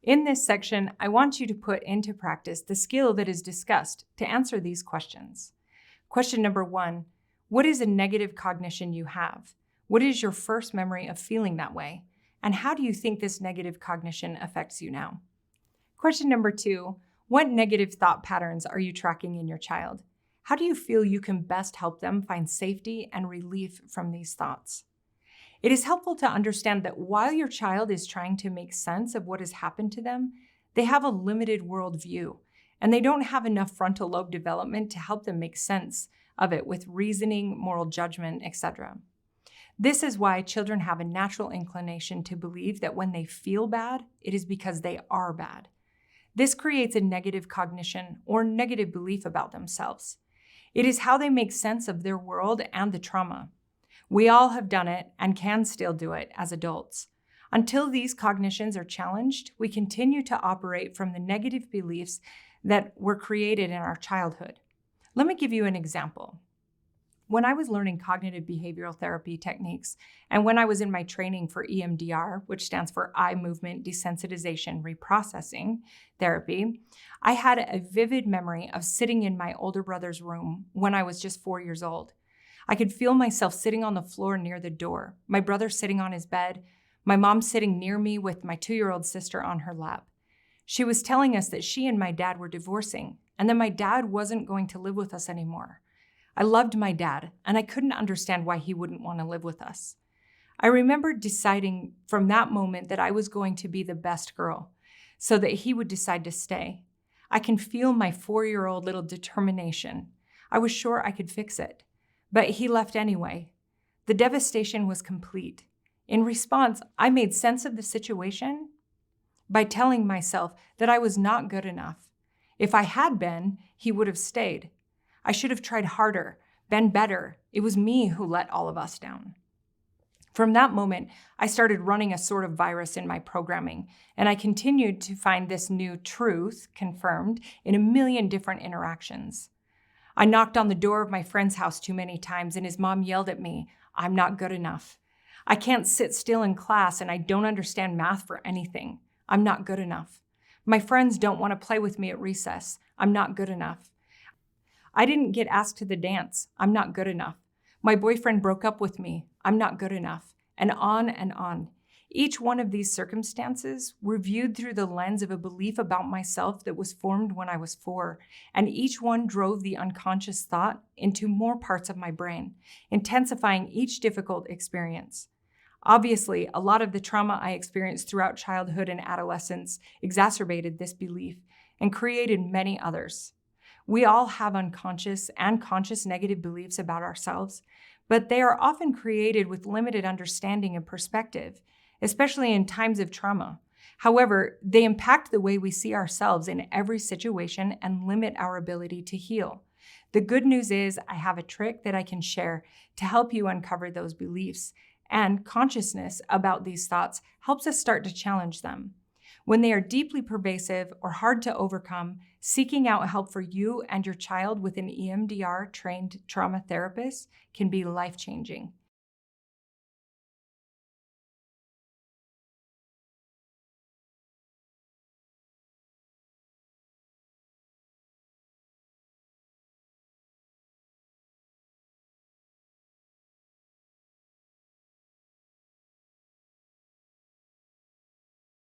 In this section, I want you to put into practice the skill that is discussed to answer these questions. Question number 1, what is a negative cognition you have? What is your first memory of feeling that way? And how do you think this negative cognition affects you now? Question number 2, what negative thought patterns are you tracking in your child? How do you feel you can best help them find safety and relief from these thoughts? It is helpful to understand that while your child is trying to make sense of what has happened to them, they have a limited worldview, and they don't have enough frontal lobe development to help them make sense of it with reasoning, moral judgment, etc. This is why children have a natural inclination to believe that when they feel bad, it is because they are bad. This creates a negative cognition or negative belief about themselves. It is how they make sense of their world and the trauma. We all have done it and can still do it as adults. Until these cognitions are challenged, we continue to operate from the negative beliefs that were created in our childhood. Let me give you an example. When I was learning cognitive behavioral therapy techniques, and when I was in my training for EMDR, which stands for Eye Movement Desensitization Reprocessing Therapy, I had a vivid memory of sitting in my older brother's room when I was just 4 years old. I could feel myself sitting on the floor near the door, my brother sitting on his bed, my mom sitting near me with my 2-year-old sister on her lap. She was telling us that she and my dad were divorcing, and that my dad wasn't going to live with us anymore. I loved my dad, and I couldn't understand why he wouldn't want to live with us. I remember deciding from that moment that I was going to be the best girl, so that he would decide to stay. I can feel my 4-year-old little determination. I was sure I could fix it. But he left anyway. The devastation was complete. In response, I made sense of the situation by telling myself that I was not good enough. If I had been, he would have stayed. I should have tried harder, been better. It was me who let all of us down. From that moment, I started running a sort of virus in my programming, and I continued to find this new truth confirmed in a million different interactions. I knocked on the door of my friend's house too many times, and his mom yelled at me, "I'm not good enough. I can't sit still in class, and I don't understand math for anything. I'm not good enough. My friends don't want to play with me at recess. I'm not good enough. I didn't get asked to the dance. I'm not good enough. My boyfriend broke up with me. I'm not good enough." And on and on. Each one of these circumstances were viewed through the lens of a belief about myself that was formed when I was 4, and each one drove the unconscious thought into more parts of my brain, intensifying each difficult experience. Obviously, a lot of the trauma I experienced throughout childhood and adolescence exacerbated this belief and created many others. We all have unconscious and conscious negative beliefs about ourselves, but they are often created with limited understanding and perspective, especially in times of trauma. However, they impact the way we see ourselves in every situation and limit our ability to heal. The good news is I have a trick that I can share to help you uncover those beliefs, and consciousness about these thoughts helps us start to challenge them. When they are deeply pervasive or hard to overcome, seeking out help for you and your child with an EMDR-trained trauma therapist can be life-changing.